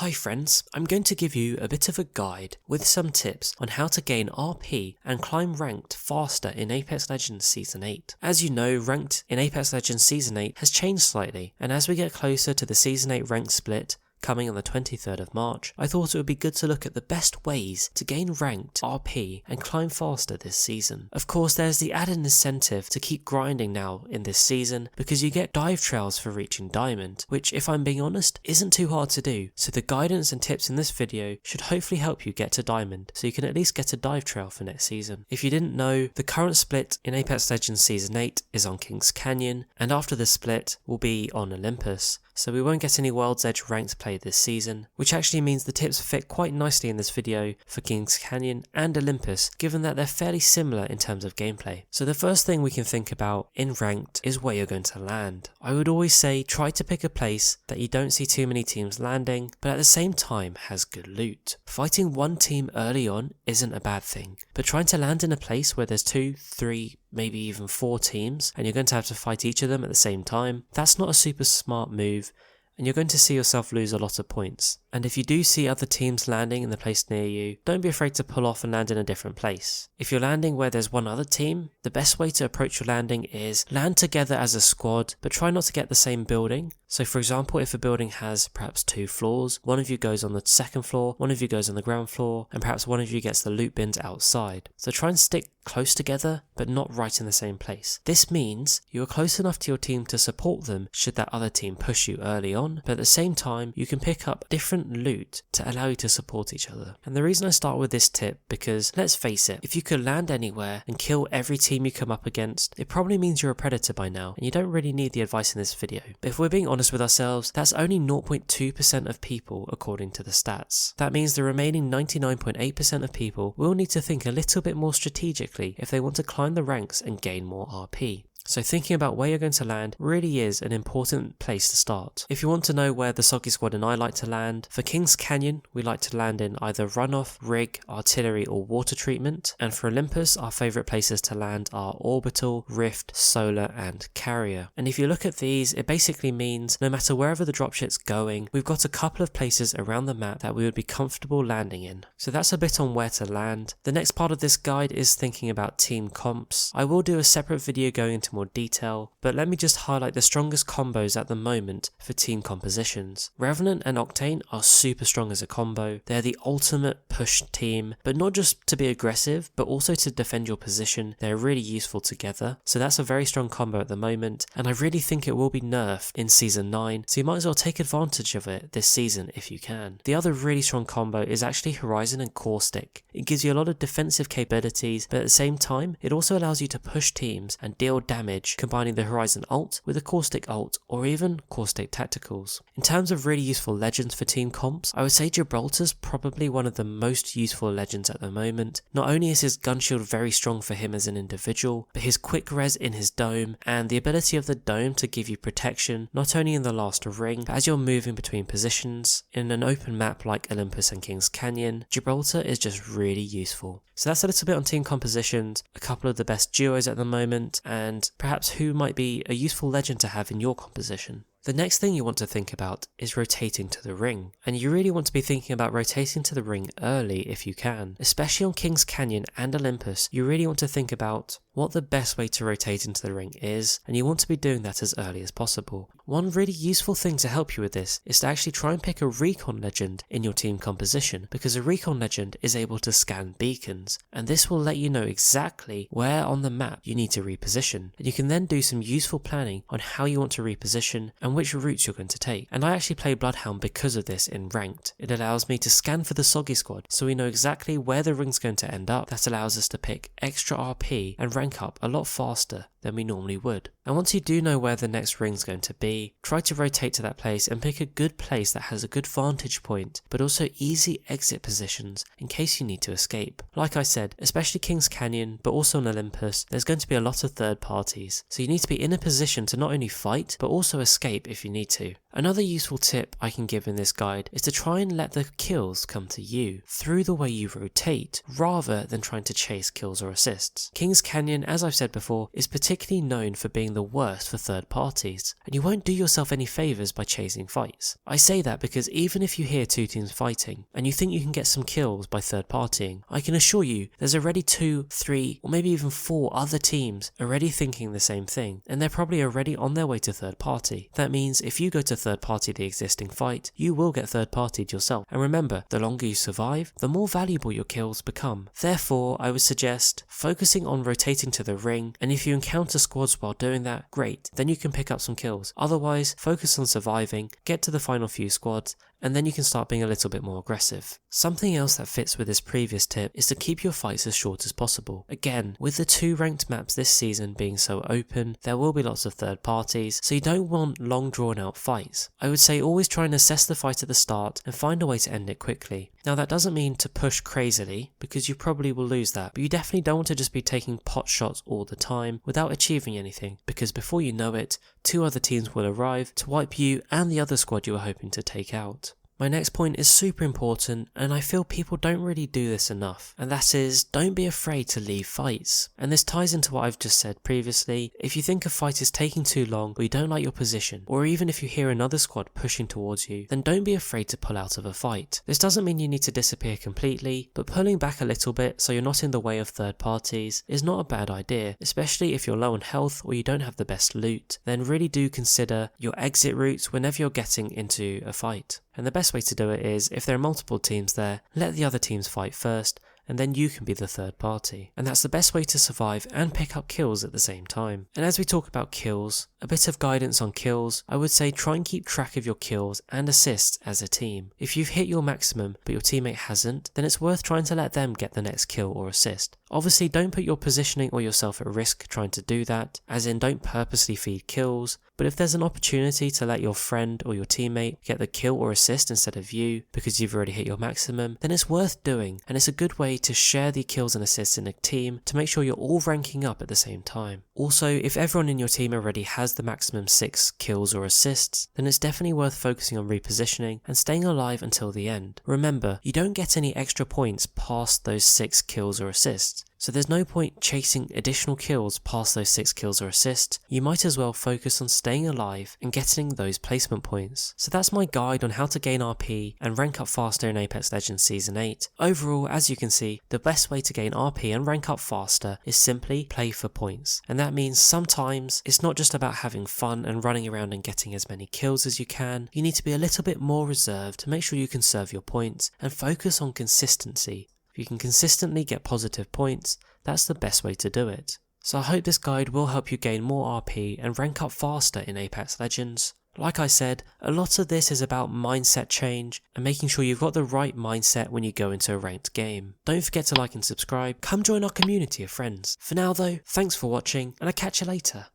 Hi friends, I'm going to give you a bit of a guide with some tips on how to gain RP and climb ranked faster in Apex Legends Season 8. As you know, ranked in Apex Legends Season 8 has changed slightly, and as we get closer to the Season 8 ranked split, coming on the 23rd of March, I thought it would be good to look at the best ways to gain ranked RP and climb faster this season. Of course, there's the added incentive to keep grinding now in this season because you get dive trails for reaching diamond, which if I'm being honest, isn't too hard to do, so the guidance and tips in this video should hopefully help you get to diamond, so you can at least get a dive trail for next season. If you didn't know, the current split in Apex Legends Season 8 is on Kings Canyon, and after the split will be on Olympus, so we won't get any World's Edge ranked play this season, which actually means the tips fit quite nicely in this video for Kings Canyon and Olympus, given that they're fairly similar in terms of gameplay. So the first thing we can think about in ranked is where you're going to land. I would always say try to pick a place that you don't see too many teams landing, but at the same time has good loot. Fighting one team early on isn't a bad thing, but trying to land in a place where there's 2, 3, maybe even 4 teams, and you're going to have to fight each of them at the same time, that's not a super smart move, and you're going to see yourself lose a lot of points. And if you do see other teams landing in the place near you, don't be afraid to pull off and land in a different place. If you're landing where there's one other team, the best way to approach your landing is land together as a squad, but try not to get the same building. So for example, if a building has perhaps 2 floors, one of you goes on the second floor, one of you goes on the ground floor, and perhaps one of you gets the loot bins outside. So try and stick close together, but not right in the same place. This means you are close enough to your team to support them should that other team push you early on, but at the same time, you can pick up different loot to allow you to support each other. And the reason I start with this tip, because let's face it, if you could land anywhere and kill every team you come up against, it probably means you're a predator by now, and you don't really need the advice in this video. But if we're being honest with ourselves, that's only 0.2% of people according to the stats. That means the remaining 99.8% of people will need to think a little bit more strategically if they want to climb the ranks and gain more RP. So thinking about where you're going to land really is an important place to start. If you want to know where the Soggy Squad and I like to land, for Kings Canyon we like to land in either runoff, rig, artillery or water treatment, and for Olympus our favourite places to land are orbital, rift, solar and carrier. And if you look at these, it basically means no matter wherever the dropship's going, we've got a couple of places around the map that we would be comfortable landing in. So that's a bit on where to land. The next part of this guide is thinking about team comps. I will do a separate video going into more detail, but let me just highlight the strongest combos at the moment for team compositions. Revenant and Octane are super strong as a combo. They're the ultimate push team, but not just to be aggressive, but also to defend your position. They're really useful together, so that's a very strong combo at the moment, and I really think it will be nerfed in Season 9, so you might as well take advantage of it this season if you can. The other really strong combo is actually Horizon and Caustic. It gives you a lot of defensive capabilities, but at the same time, it also allows you to push teams and deal damage, combining the Horizon ult with a Caustic ult or even Caustic tacticals. In terms of really useful legends for team comps, I would say Gibraltar's probably one of the most useful legends at the moment. Not only is his gun shield very strong for him as an individual, but his quick res in his dome and the ability of the dome to give you protection not only in the last ring, but as you're moving between positions. In an open map like Olympus and Kings Canyon, Gibraltar is just really useful. So that's a little bit on team compositions, a couple of the best duos at the moment, and perhaps who might be a useful legend to have in your composition. The next thing you want to think about is rotating to the ring, and you really want to be thinking about rotating to the ring early if you can. Especially on Kings Canyon and Olympus, you really want to think about what the best way to rotate into the ring is, and you want to be doing that as early as possible. One really useful thing to help you with this is to actually try and pick a recon legend in your team composition, because a recon legend is able to scan beacons, and this will let you know exactly where on the map you need to reposition, and you can then do some useful planning on how you want to reposition and which routes you're going to take. And I actually play Bloodhound because of this in ranked. It allows me to scan for the Soggy Squad, so we know exactly where the ring's going to end up. That allows us to pick extra RP and rank up a lot faster than we normally would. And once you do know where the next ring's going to be, try to rotate to that place and pick a good place that has a good vantage point, but also easy exit positions in case you need to escape. Like I said, especially Kings Canyon, but also on Olympus, there's going to be a lot of third parties, so you need to be in a position to not only fight, but also escape if you need to. Another useful tip I can give in this guide is to try and let the kills come to you through the way you rotate, rather than trying to chase kills or assists. Kings Canyon, as I've said before, is particularly known for being the worst for third parties, and you won't do yourself any favours by chasing fights. I say that because even if you hear two teams fighting, and you think you can get some kills by third partying, I can assure you there's already 2, 3, or maybe even 4 other teams already thinking the same thing, and they're probably already on their way to third party. That means if you go to third party the existing fight, you will get third partied yourself. And remember, the longer you survive, the more valuable your kills become. Therefore, I would suggest focusing on rotating to the ring, and if you encounter squads while doing that, great, then you can pick up some kills. Otherwise, focus on surviving, get to the final few squads, and then you can start being a little bit more aggressive. Something else that fits with this previous tip is to keep your fights as short as possible. Again, with the 2 ranked maps this season being so open, there will be lots of third parties, so you don't want long drawn out fights. I would say always try and assess the fight at the start and find a way to end it quickly. Now that doesn't mean to push crazily, because you probably will lose that, but you definitely don't want to just be taking pot shots all the time without achieving anything, because before you know it, 2 other teams will arrive to wipe you and the other squad you were hoping to take out. My next point is super important, and I feel people don't really do this enough, and that is, don't be afraid to leave fights. And this ties into what I've just said previously. If you think a fight is taking too long, or you don't like your position, or even if you hear another squad pushing towards you, then don't be afraid to pull out of a fight. This doesn't mean you need to disappear completely, but pulling back a little bit so you're not in the way of third parties is not a bad idea, especially if you're low on health or you don't have the best loot. Then really do consider your exit routes whenever you're getting into a fight. And the best way to do it is, if there are multiple teams there, let the other teams fight first, and then you can be the third party. And that's the best way to survive and pick up kills at the same time. And as we talk about kills, a bit of guidance on kills, I would say try and keep track of your kills and assists as a team. If you've hit your maximum but your teammate hasn't, then it's worth trying to let them get the next kill or assist. Obviously don't put your positioning or yourself at risk trying to do that, as in don't purposely feed kills, but if there's an opportunity to let your friend or your teammate get the kill or assist instead of you because you've already hit your maximum, then it's worth doing, and it's a good way to share the kills and assists in a team to make sure you're all ranking up at the same time. Also, if everyone in your team already has the maximum 6 kills or assists, then it's definitely worth focusing on repositioning and staying alive until the end. Remember, you don't get any extra points past those 6 kills or assists, so there's no point chasing additional kills past those 6 kills or assists. You might as well focus on staying alive and getting those placement points. So that's my guide on how to gain RP and rank up faster in Apex Legends Season 8. Overall, as you can see, the best way to gain RP and rank up faster is simply play for points. And that means sometimes it's not just about having fun and running around and getting as many kills as you can. You need to be a little bit more reserved to make sure you conserve your points and focus on consistency. If you can consistently get positive points, that's the best way to do it. So I hope this guide will help you gain more RP and rank up faster in Apex Legends. Like I said, a lot of this is about mindset change and making sure you've got the right mindset when you go into a ranked game. Don't forget to like and subscribe, come join our community of friends. For now though, thanks for watching and I'll catch you later.